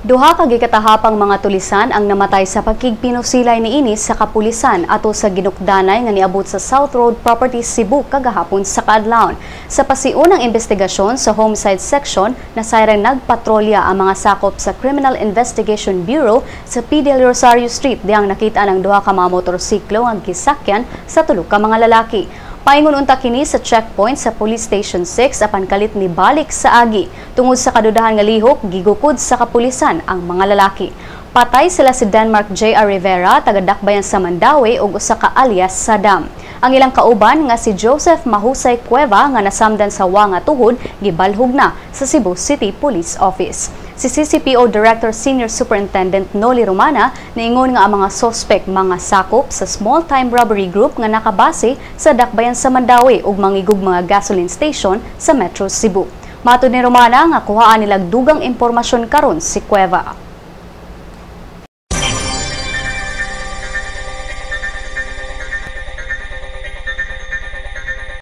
Duha ka gikatahapang mga tulisan ang namatay sa pagkigpinusilay niini sa kapulisan ato sa ginukdanay nga niabot sa South Road Properties, Cebu kagahapon sa kaadlawon. Sa pasiunang investigasyon sa Homicide Section, nasayran nagpatrolya ang mga sakop sa Criminal Investigation Bureau sa P. Del Rosario Street diyang nakita ng duha ka mga motorsiklo ang gisakyan sa tulo ka mga lalaki. Paingon unta kini sa checkpoint sa Police Station 6 apan kalit ni balik sa agi. Tungod sa kadudahan nga lihok, gigukod sa kapulisan ang mga lalaki. Patay sila si Denmark J.R. Rivera, taga-Dakbayan sa Mandaue ug usa ka alias Saddam. Ang ilang kauban nga si Joseph Mahusay Cueva nga nasamdan sa wa nga tuhod gibalhog na sa Cebu City Police Office. Si CCPO Director Senior Superintendent Noli Romana niingon nga ang mga sospek mga sakop sa small-time robbery group nga nakabase sa Dakbayan sa Mandaue ug mangigug mga gasoline station sa Metro Cebu. Matud ni Romana nga kuhaan nila dugang impormasyon karon si Cueva.